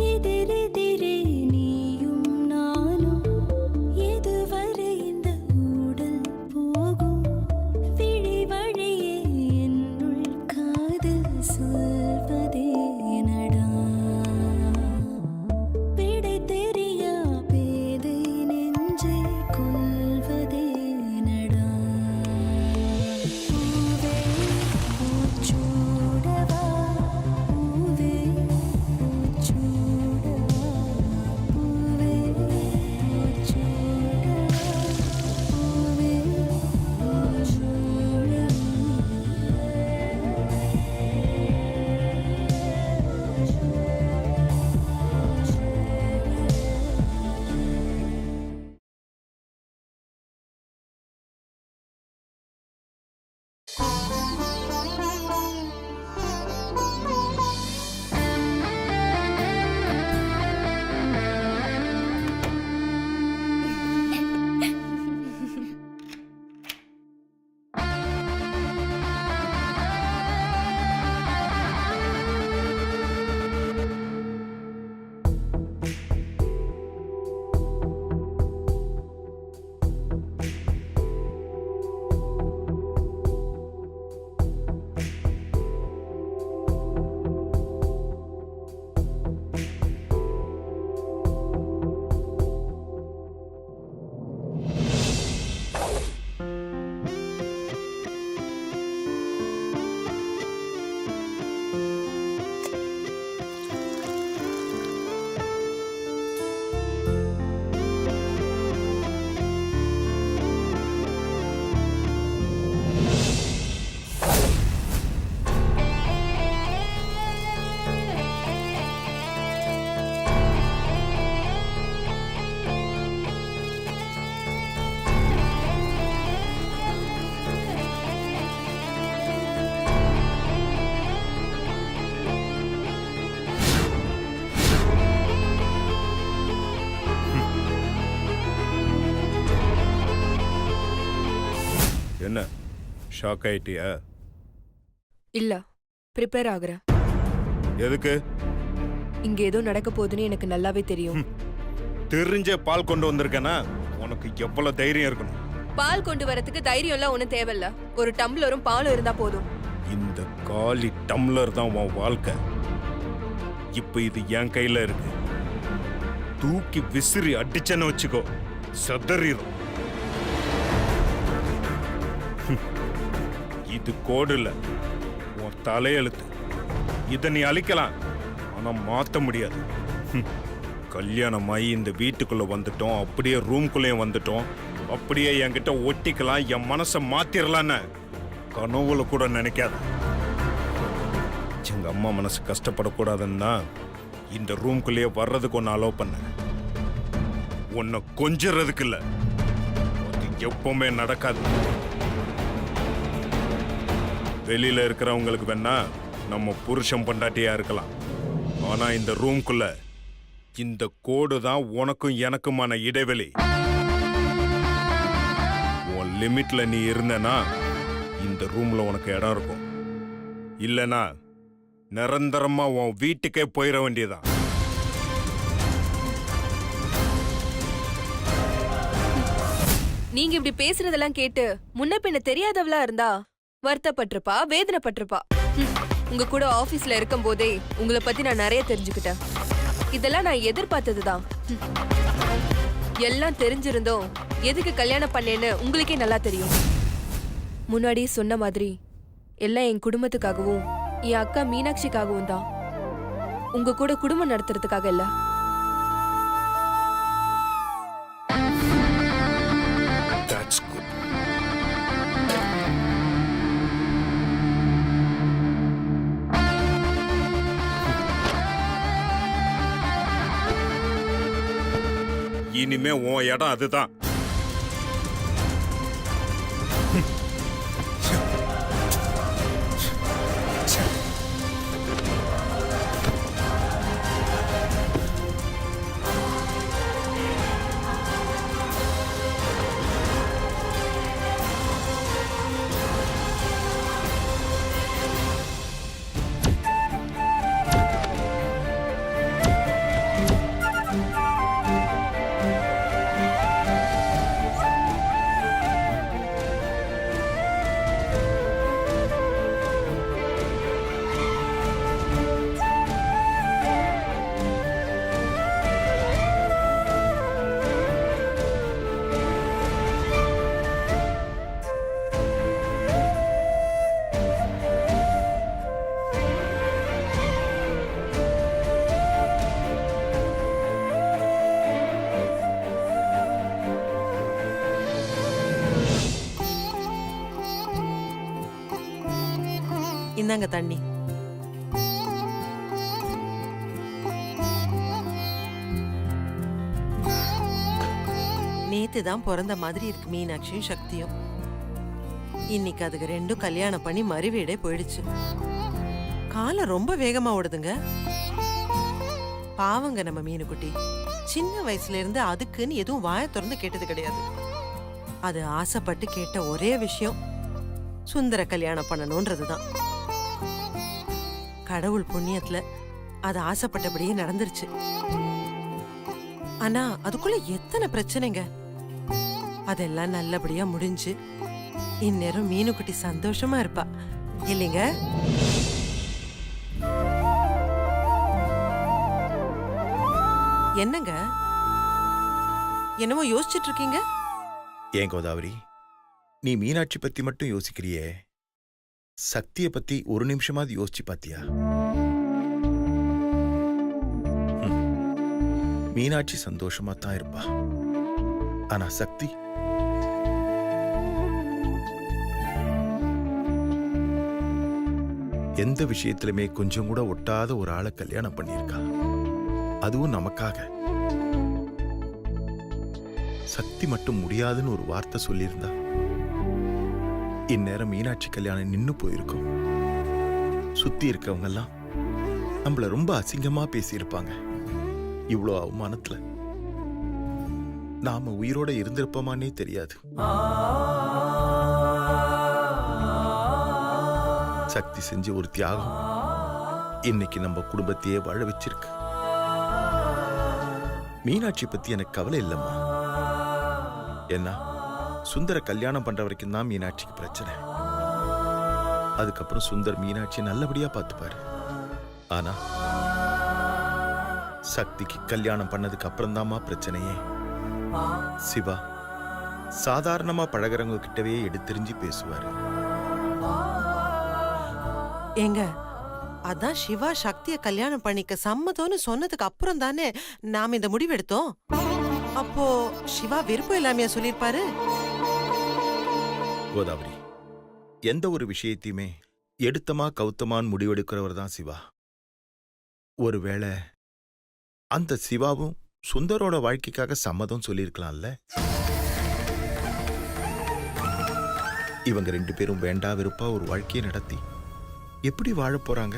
எதிரெதிரே நீயும் நானும் எதுவரை இந்த ஊடல் போகும் விழி வழியே என்னுள் காதல் சொல்வதே நடா விடை தெரியா பேதை நெஞ்சை கொள்வதே நடா பூவே பூச்சூடவா பூவே பூச்சூடவா பூவே பூச்சூடவா பூவே என்ன ஷாக் ஆயிட்டியா? இல்ல, ப்ரிப்பேர் ஆகுறேன். எதுக்கு? இங்க ஏதோ நடக்க போகுதுன்னு எனக்கு நல்லாவே தெரியும். தெரிஞ்ச பால் கொண்டு வந்திருக்கேனா? உனக்கு எவ்வளவு தைரியம் இருக்கணும்? பால் கொண்டு வரதுக்கு தைரியம் எல்லாம் ஒண்ணும் தேவையில்ல. ஒரு டம்ளரும் பாலும் இருந்தா போதும். இந்த காலி டம்ளர் தான் உன் வாழ்க்கை. இப்ப இது என் கையில இருக்கு. தூக்கி விசிறி அடிச்சேன்னு வச்சுக்கோ, சதறிடும். இது கோடு இல்ல, உன் தலையெழுத்து. இதை நீ அழிக்கலாம், ஆனா மாத்த முடியாது. கல்யாணமாயி இந்த வீட்டுக்குள்ள வந்துட்டோம், அப்படியே ரூம்குள்ளேயும் வந்துட்டோம். அப்படியே என்கிட்ட ஒட்டிக்கலாம், என் மனசை மாத்திரலான்னு கனவுல கூட நினைக்காத. எங்க அம்மா மனசு கஷ்டப்படக்கூடாதுன்னு தான் இந்த ரூம்குள்ளேயே வர்றதுக்கு ஒன்னு அலோவ் பண்ண. உன்னை கொஞ்சறதுக்கு இல்ல, அது எப்பவுமே நடக்காது. வெளியில இருக்கிறவங்களுக்கு வேணா நம்ம புருஷன் பொண்டாட்டியா இருக்கலாம், ஆனா இந்த ரூம்குள்ள இந்த கோடு தான் உனக்கும் எனக்குமான இடைவெளி. உன் லிமிட்ல நீ இருந்தனா இந்த ரூம்ல உனக்கு இடம் இருக்கும். இல்லனா நிரந்தரமா உன் வீட்டுக்கே போயிட வேண்டியதான். நீங்க இப்படி பேசுறதெல்லாம் கேட்டு முன்ன பின்ன தெரியாதவளா இருந்தா வருத்தப்பட்டிருப்பா, வேதனைப்பட்டிருப்பா. உங்க கூட ஆபீஸ்ல இருக்கும் போதே உங்களை பத்தி நான் நிறைய தெரிஞ்சுக்கிட்டேன். இதெல்லாம் நான் எதிர்பார்த்ததுதான். எல்லாம் தெரிஞ்சிருந்தோம் எதுக்கு கல்யாணம் பண்ணேன்னு உங்களுக்கே நல்லா தெரியும். முன்னாடி சொன்ன மாதிரி எல்லாம் என் குடும்பத்துக்காகவும் என் அக்கா மீனாட்சிக்காகவும் தான். உங்க கூட குடும்பம் நடத்துறதுக்காக இல்ல. That's good. இனிமே உன் இடம் அதுதான். இந்தாங்க தண்ணி. நேத்து தான் பிறந்த மாதிரி இருக்கு மீனாட்சியும் சக்தியும். இன்னைக்கு அதுக்கு ரெண்டும் கல்யாணம் பண்ணி மறுவீடே போயிடுச்சு. காலம் ரொம்ப வேகமா ஓடுதுங்க. பாவங்க நம்ம மீனுக்குட்டி. சின்ன வயசுல இருந்து அதுக்குன்னு எதுவும் வாயை திறந்து கேட்டது கிடையாது. அது ஆசைப்பட்டு கேட்ட ஒரே விஷயம் சுந்தர கல்யாணம் பண்ணணும்ன்றதுதான். கடவுள் புண்ணியத்துல அது ஆசைப்பட்டபடியே நடந்துருச்சு. ஆனா அதுக்குள்ள எத்தனை பிரச்சனைங்க. அதெல்லாம் நல்லபடியா முடிஞ்சு இந்நேரம் மீனுக்குட்டி சந்தோஷமா இருப்பா இல்லைங்க? என்னங்க என்னமோ யோசிச்சுட்டு இருக்கீங்க? ஏன் கோதாவரி, நீ மீனாட்சி பத்தி மட்டும் யோசிக்கிறியே, சக்தியை பத்தி ஒரு நிமிஷமாவது யோசிச்சு பாத்தியா? மீனாட்சி சந்தோஷமா தான் இருப்பா. ஆனா சக்தி எந்த விஷயத்திலுமே கொஞ்சம் கூட ஒட்டாத ஒரு ஆளை கல்யாணம் பண்ணியிருக்கா. அதுவும் நமக்காக. சக்தி மட்டும் முடியாதுன்னு ஒரு வார்த்தை சொல்லியிருந்தா இந்நேரம் மீனாட்சி கல்யாணம் நின்னு போயிருக்கும். சுத்தி இருக்கவங்க எல்லாம் நம்மள ரொம்ப அசிங்கமா பேசியிருப்பாங்க. இவ்வளோ அவமானத்துல நாம உயிரோட இருந்திருப்போமானே தெரியாது. சக்தி செஞ்ச ஒரு தியாகம் இன்னைக்கு நம்ம குடும்பத்தையே வாழ வச்சிருக்கு. மீனாட்சி பத்தி எனக்கு கவலை இல்லம்மா. என்ன சுந்தர கல்யாணம் பண்ற வரைக்கும் தான் மீனாட்சிக்கு பிரச்சனை. அதுக்கப்புறம் சுந்தர் மீனாட்சி நல்லபடியா பார்த்துப்பாரு. ஆனா சக்திக்கு கல்யாணம் பண்ணதுக்கு அப்புறம் தாமா பிரச்சனையே. சிவா சாதாரணமா பழகிறவங்க கிட்டவே எடுத்தெறிஞ்சு பேசுவாரு. ஏங்க அதான் சிவா சக்திய கல்யாணம் பண்ணிக்க சம்மதம்னு சொன்னதுக்கு அப்புறம் தானே நாம இந்த முடிவு எடுத்தோம். அப்போ சிவா விருப்பம் இல்லாமையா சொல்லிருப்பாரு? கோதாவரி, எந்த ஒரு விஷயத்தையுமே எடுத்தமா கவுத்தமான்னு முடிவெடுக்கிறவர் தான் சிவா. ஒருவேளை அந்த சிவாவும் சுந்தரோட வாழ்க்கைக்காக சம்மதம் சொல்லியிருக்கலாம்ல. இவங்க ரெண்டு பேரும் வேண்டா வெறுப்பா ஒரு வாழ்க்கையை நடத்தி எப்படி வாழ போறாங்க?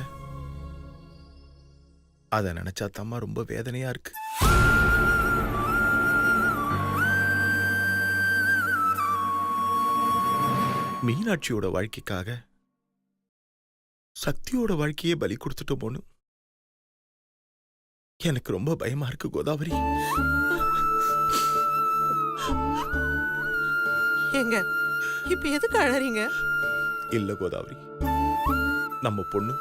அத நினைச்சா தம்மா ரொம்ப வேதனையா இருக்கு. மீனாட்சியோட வாழ்க்கைக்காக சக்தியோட வாழ்க்கையே பலி கொடுத்துட்டோமோன்னு எனக்கு ரொம்ப பயமா இருக்கு கோதாவரி. ஏங்க இப்ப எதுக்கு அழறீங்க? இல்ல கோதாவரி, நம்ம பொண்ணு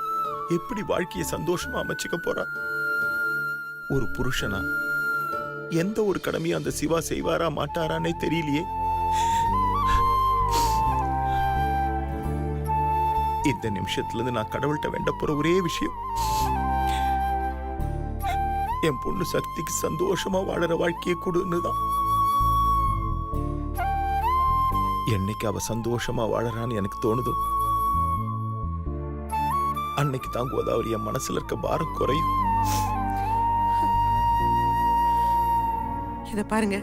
எப்படி வாழ்க்கையை சந்தோஷமா அமைச்சுக்க போறா? ஒரு புருஷனா எந்த ஒரு கடமையும் அந்த சிவா செய்வாரா மாட்டாரானே தெரியலையே. இந்த நிமிஷத்துல இருந்து நான் கடவுள்கிட்ட வேண்ட போற ஒரே விஷயம் என் பொண்ணு சக்திக்கு சந்தோஷமா வாழற வாழ்க்கையை கொடுன்னுதான். என்னைக்கு அவ சந்தோஷமா வாழறான்னு எனக்கு தோணுதோ அன்னைக்கு தான் கோதாவரி என் மனசுல இருக்க பாரம் குறையும். இத பாருங்க,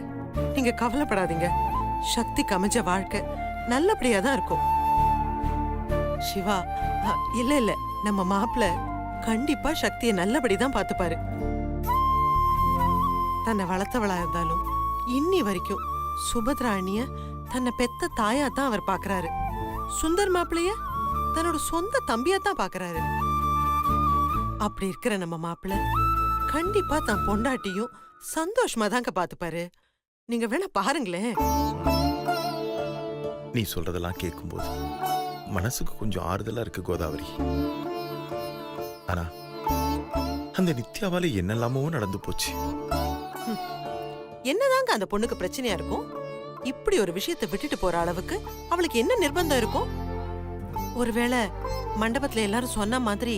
நீங்க கவலைப்படாதீங்க. சக்திக்கு அமைஞ்ச வாழ்க்கை நல்லபடியா தான் இருக்கும். சிவா இல்ல இல்ல, நம்ம மாப்பிள்ள கண்டிப்பா சக்தியை நல்லபடிதான் பார்த்துப்பாரு. தன்னை வளர்த்தவளா இருந்தாலும் இன்னி வரைக்கும் சுபத்ரா அண்ணிய தன்னை பெத்த தாயா தான் அவர் பாக்குறாரு. சுந்தர் மாப்பிளைய தன்னோட சொந்த தம்பியா தான் பாக்குறாரு. அப்படி இருக்கிற நம்ம மாப்பிள்ள கண்டிப்பா தன் பொண்டாட்டியும் சந்தோஷமா தாங்க பாத்துப்பாரு. நீங்க வேணா பாருங்களேன். நீ சொல்றதெல்லாம் கேட்கும்போது மனசுக்கு கொஞ்சம் ஆறுதலா இருக்கு கோதாவரி. ஆனா அந்த நித்யாவால என்னெல்லாமோ நடந்து போச்சு. என்னதாங்க அந்த பொண்ணுக்கு பிரச்சனையா இருக்கும்? இப்படி ஒரு விஷயத்தை விட்டுட்டு போற அளவுக்கு அவளுக்கு என்ன நிர்பந்தம் இருக்கும்? ஒருவேளை மண்டபத்துல எல்லாரும் சொன்ன மாதிரி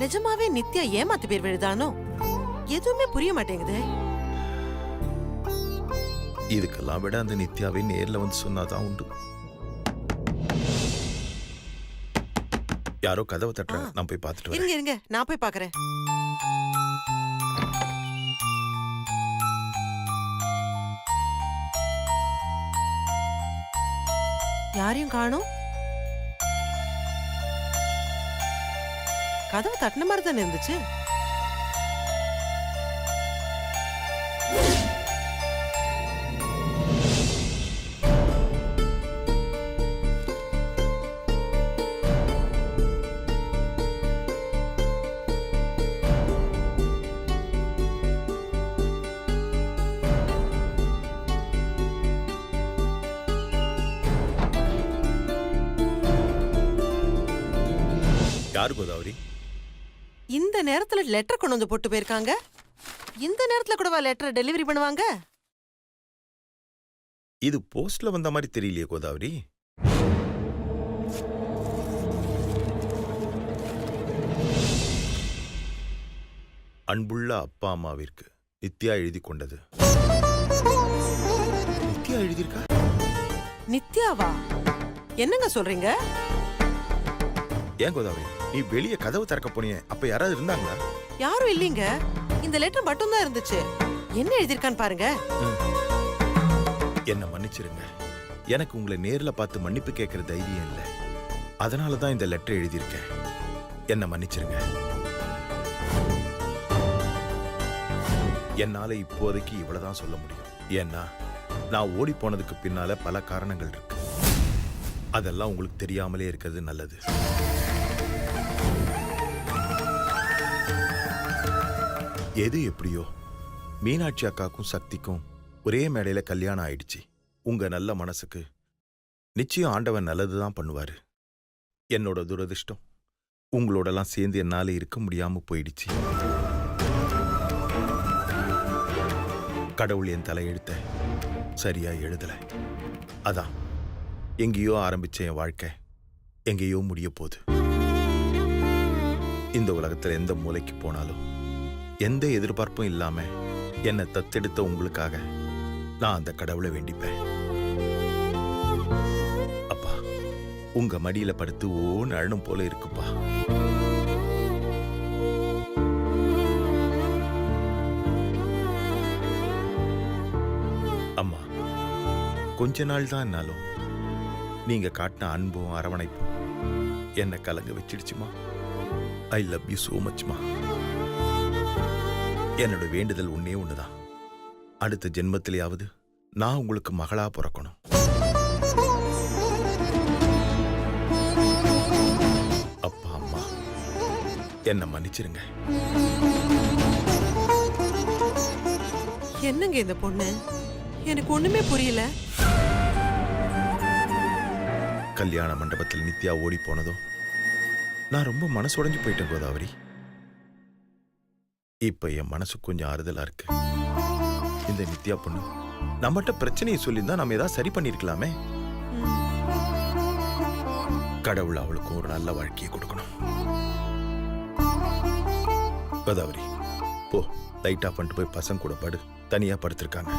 நிஜமாவே நித்யா ஏமாத்து பேர் விழுதானோ? எதுவுமே புரிய மாட்டேங்குது. இதுக்கெல்லாம் விட அந்த நித்யாவை நேர்ல வந்து சொன்னாதான் உண்டு. யாரோ கதவை தட்டுறாங்க, நான் போய் பார்த்துட்டு வரேன். இருங்க நான் போய் பார்க்கறேன். யாரையும் காணோம். கதவு தட்டின மாதிரி தானே இருந்துச்சு. யாரு கோதாவரி? இந்த நேரத்துல லெட்டர் கொண்டு வந்து போட்டு போயிருக்காங்க. இந்த நேரத்துல கூடவா லெட்டர் டெலிவரி பண்ணுவாங்க? இது போஸ்ட்ல வந்த மாதிரி தெரியலையே கோதாவரி. அன்புள்ள அப்பா அம்மாவிற்கு நித்யா எழுதி கொண்டது. நித்யா எழுதியிருக்கா? நித்யாவா? என்னங்க சொல்றீங்க? ஏன் கோதாவரி, நீ வெளியே கதவு திறக்க போனியே, அப்ப யாராவது இருந்தாங்களா? யாரும் இல்லீங்க. இந்த லெட்டர் மட்டும் தான் இருந்துச்சு. என்ன எழுதிருக்கான்னு பாருங்க. என்ன மன்னிச்சிருங்க, எனக்கு உங்களை நேர்ல பார்த்து மன்னிப்பு கேட்கிற தைரியம் இல்லை. அதனால தான் இந்த லெட்டர் எழுதியிருக்கேன். என்ன மன்னிச்சிருங்க. என்னால இப்போதைக்கு இவ்வளவுதான் சொல்ல முடியும். ஏன்னா நான் ஓடி போனதுக்கு பின்னால பல காரணங்கள் இருக்கு. அதெல்லாம் உங்களுக்கு தெரியாமலே இருக்கிறது நல்லது. எது எப்படியோ மீனாட்சி அக்காக்கும் சக்திக்கும் ஒரே மேடையில கல்யாணம் ஆயிடுச்சு. உங்க நல்ல மனசுக்கு நிச்சயம் ஆண்டவன் நல்லதுதான் பண்ணுவாரு. என்னோட துரதிர்ஷ்டம் உங்களோடலாம் சேர்ந்து என்னால இருக்க முடியாம போயிடுச்சு. கடவுள் என் தலையெழுத்த சரியா எழுதல. அதான் எங்கேயோ ஆரம்பிச்ச என் வாழ்க்கை எங்கேயோ முடிய போகுது. இந்த உலகத்துல எந்த மூலைக்கு போனாலும் எந்த எதிர்பார்ப்பும் இல்லாம என்னை தத்தெடுத்த உங்களுக்காக நான் அந்த கடவுளை வேண்டிப்பேன். அப்பா, உங்க மடியில படுத்து ஓன்னு அழணும் போல இருக்குப்பா. அம்மா, கொஞ்ச நாள் தான் என்னாலும் நீங்க காட்டின அன்பும் அரவணைப்பும் என்னை கலங்க வச்சிடுச்சுமா. ஐ லவ் யூ சோ மச்மா. என்னோட வேண்டுதல் ஒன்னே ஒண்ணுதான். அடுத்த ஜென்மத்திலேயாவது நான் உங்களுக்கு மகளா பிறக்கணும். அப்பா அம்மா, என்ன மன்னிச்சிருங்க. என்னங்க இந்த பொண்ணு? எனக்கு ஒண்ணுமே புரியல. கல்யாண மண்டபத்தில் நித்யா ஓடி போனதும் நான் ரொம்ப மனசுடைஞ்சு போயிட்டேன் கோதாவரி. இப்ப என் மனசு கொஞ்சம் ஆறுதலா இருக்கு. இந்த நித்யா பொண்ணு நம்மகிட்ட பிரச்சனையை சொல்லியிருந்தா நம்ம ஏதாவது சரி பண்ணிருக்கலாமே. கடவுள் அவளுக்கும் ஒரு நல்ல வாழ்க்கையை கொடுக்கணும். கோதாவரி, போ, லைட் ஆஃப் பண்ணிட்டு போய் பசங்க கூட படு. தனியா படுத்திருக்காங்க.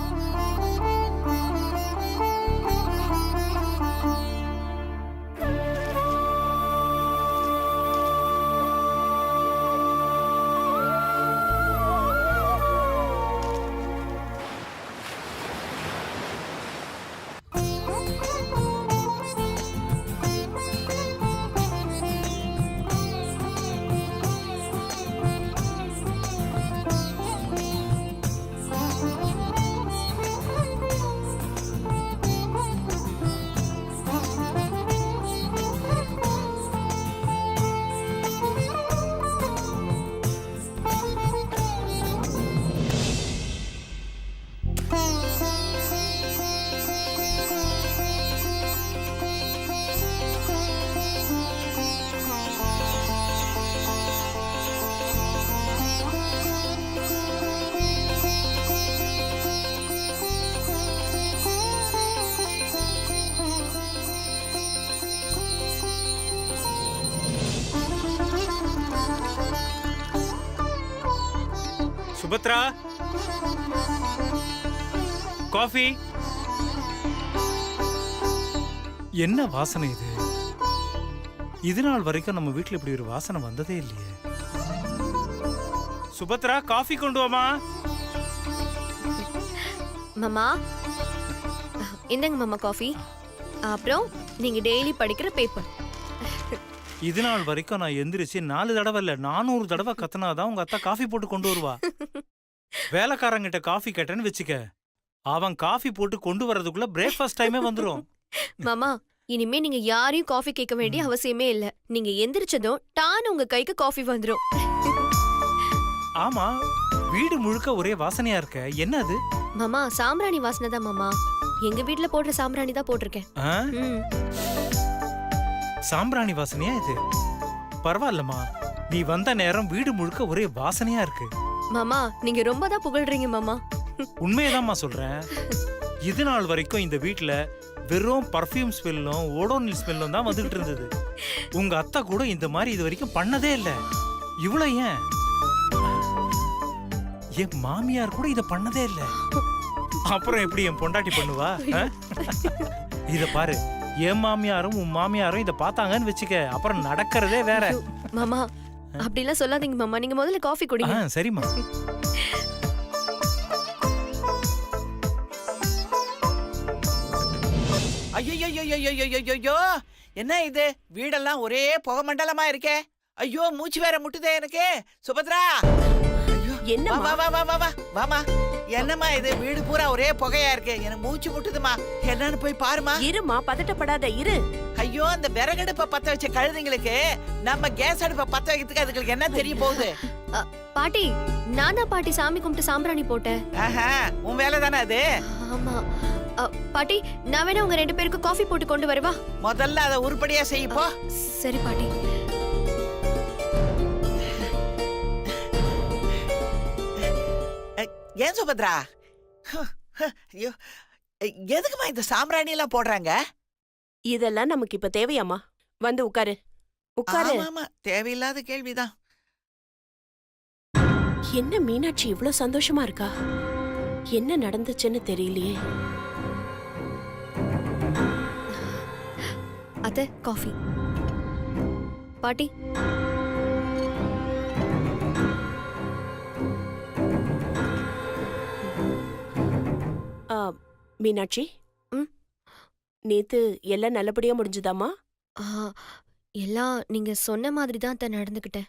சுபத்ரா, காஃபி. என்ன வாசனை இது? இது நாள் வரைக்கும் நம்ம வீட்ல இப்படி ஒரு வாசனை வந்ததே இல்லையே. சுபத்ரா, காஃபி கொண்டு வாமா. மாமா இந்தங்க மாமா காஃபி. அப்புறம் நீங்க டெய்லி படிக்கிற பேப்பர். இது நாள் வரைக்கும் நான் எந்திரிச்சு 4 தடவை இல்ல 400 தடவை கத்துனாதான் உங்க அத்தா காஃபி போட்டு கொண்டு வருவா. வேலைக்காரங்கிட்ட காஃபி கேட்டேன்னு வச்சுக்க, அவன் காஃபி போட்டு கொண்டு வர்றதுக்குள்ள பிரேக்ஃபாஸ்ட் டைமே வந்துரும். மாமா இனிமே நீங்க யாரையும் காஃபி கேட்க வேண்டிய அவசியமே இல்ல. நீங்க எந்திரிச்சதும் டான்னு உங்க கைக்கு காஃபி வந்துரும். ஆமா, வீடு முழுக்க ஒரே வாசனையா இருக்க, என்ன அது? மாமா சாம்பிராணி வாசனை தான் மாமா. எங்க வீட்ல போடுற சாம்பிராணி தான் போட்டிருக்கேன். ஆ? ம். சாம்பிராணி வாசனையா இது? பரவாயில்லம்மா, நீ வந்த நேரம் வீடு முழுக்க ஒரே வாசனையா இருக்கு. மாமா நீங்க ரொம்ப தான் புகழ்றீங்க மாமா. உண்மையதாம்மா சொல்றேன். இது நாள் வரைக்கும் இந்த வீட்ல வெறும் பர்ஃபியூம் ஸ்மெல்லும் ஓடோனில் ஸ்மெல்லும் தான் வந்துகிட்டு இருந்தது. உங்க அத்தா கூட இந்த மாதிரி இது வரைக்கும் பண்ணதே இல்ல. இவ்வளவு ஏன், என் மாமியார் கூட இத பண்ணதே இல்ல. அப்புறம் எப்படி என் பொண்டாட்டி பண்ணுவா? ஆ? இத பாரு, என் மாமியாரும் உன் மாமியாரும் இத பார்த்தாங்கன்னு வச்சுக்க, அப்புறம் நடக்கிறதே வேற. மாமா அப்படிலாம் சொல்லாதீங்க மாமா. நீங்க முதல்ல காஃபி குடிங்க. சரிம்மா. ஐயோ, என்ன இது? வீடெல்லாம் ஒரே புகை மண்டலமா இருக்கே. ஐயோ, மூச்சு வேற முட்டுதே எனக்கு. சுபத்ரா, என்ன வா வா வா வா வா வாமா. என்னம்மா இது? வீடு பூரா ஒரே புகையா இருக்கு, எனக்கு மூச்சு முட்டுதுமா. என்னன்னு போய் பாருமா. இருமா, பதட்டப்படாத இரு. ஐயோ, அந்த விறகடுப்பை பத்த வச்ச கழுதைங்களுக்கு நம்ம கேஸ் அடுப்பை பத்த வைக்கிறதுக்கு அதுங்களுக்கு என்ன தெரிய போகுது? பாட்டி நான் தான் பாட்டி சாமி கும்பிட்டு சாம்பிராணி போட்டேன். ஆஹா, உன் வேலை தானே அது. ஆமா. பாட்டி நான் வேணா உங்க 2 பேருக்கு காஃபி போட்டு கொண்டு வரவா? முதல்ல அதை உருப்படியா செய்யப்போ. சரி பாட்டி. ஏன் சுபத்ரா? ஐயோ, எதுக்குமா இந்த சாம்பிராணி எல்லாம் போடுறாங்க? இதெல்லாம் நமக்கு இப்ப தேவையாமா? வந்து உட்காரு. உட்காரு. ஆமா, தேவையில்லாத கேள்விதான். என்ன மீனாட்சி இவ்ளோ சந்தோஷமா இருக்கா? என்ன நடந்துச்சுன்னு தெரியலையே. அத்தை காஃபி. பாட்டி மீனாட்சி, நேத்து எல்லாம் நல்லபடியா முடிஞ்சுதாமா? எல்லாம் நீங்க சொன்ன மாதிரி தான் அத்தை நடந்துக்கிட்டேன்.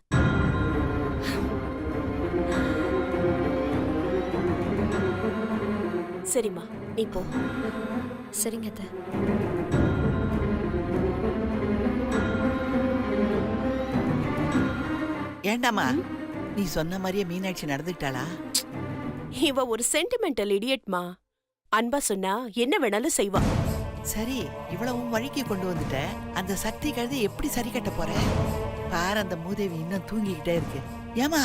சரிம்மா, நீ போ. சரிங்க அத்தை. ஏண்டாமா, நீ சொன்ன மாதிரியே மீனாட்சி நடந்துக்கிட்டாளா? இவ ஒரு சென்டிமெண்டல் இடியட்மா. அன்பா சொன்னா என்ன வேணாலும் செய்வா. சரி, இவ்வளவும் வழிக்கு கொண்டு வந்துட்ட. அந்த சக்தி கழுதை எப்படி சரி கட்ட போற? பாரு, அந்த மூதேவி இன்னும் தூங்கிக்கிட்டே இருக்கு. ஏமா,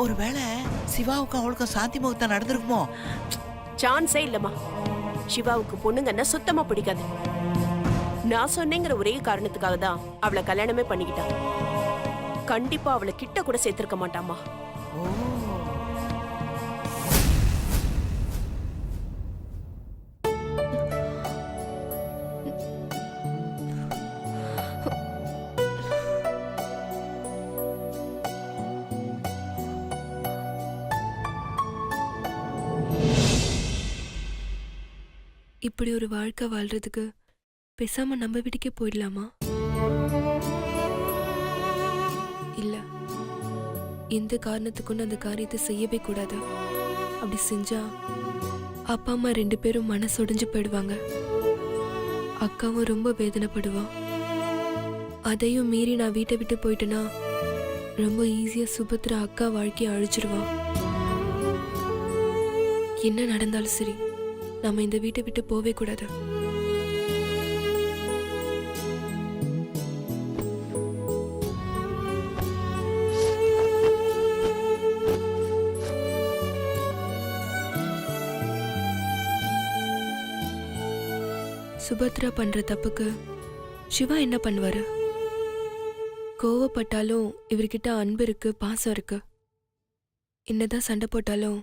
ஒருவேளை சிவாவுக்கும் அவளுக்கும் சாந்தி முகூர்த்தம் நடந்திருக்குமோ? சான்ஸே இல்லம்மா. சிவாவுக்கு பொண்ணுங்கன்னா சுத்தமா பிடிக்காது. நான் சொன்னேங்கிற ஒரே காரணத்துக்காக தான் அவளை கல்யாணமே பண்ணிக்கிட்டான். கண்டிப்பா அவளை கிட்ட கூட சேர்த்திருக்க மாட்டாமா. ஓ, இப்படி ஒரு வாழ்க்கை வாழ்றதுக்கு பேசாம நம்ம வீட்டுக்கே போயிடலாமா? இல்ல, எந்த காரணத்துக்கும் அந்த காரியத்தை செய்யவே கூடாது. அப்படி செஞ்சா அப்பா அம்மா 2 பேரும் மனசொடைஞ்சு போயிடுவாங்க. அக்காவும் ரொம்ப வேதனைப்படுவா. அதையும் மீறி நான் வீட்டை விட்டு போயிட்டேன்னா ரொம்ப ஈஸியா சுபத்ரா அக்கா வாழ்க்கையை அழிச்சிருவா. என்ன நடந்தாலும் சரி, நம்ம இந்த வீட்டை விட்டு போவே கூடாது. சுபத்ரா பண்ற தப்புக்கு சிவா என்ன பண்ணுவாரு? கோவப்பட்டாலும் இவர்கிட்ட அன்பு இருக்கு, பாசம் இருக்கு. என்னதான் சண்டை போட்டாலும்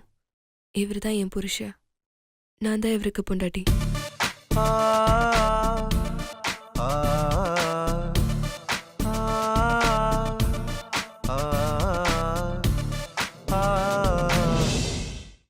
இவர் தான் என் புருஷன், நான் தான் இவருக்கு பொண்டாட்டி.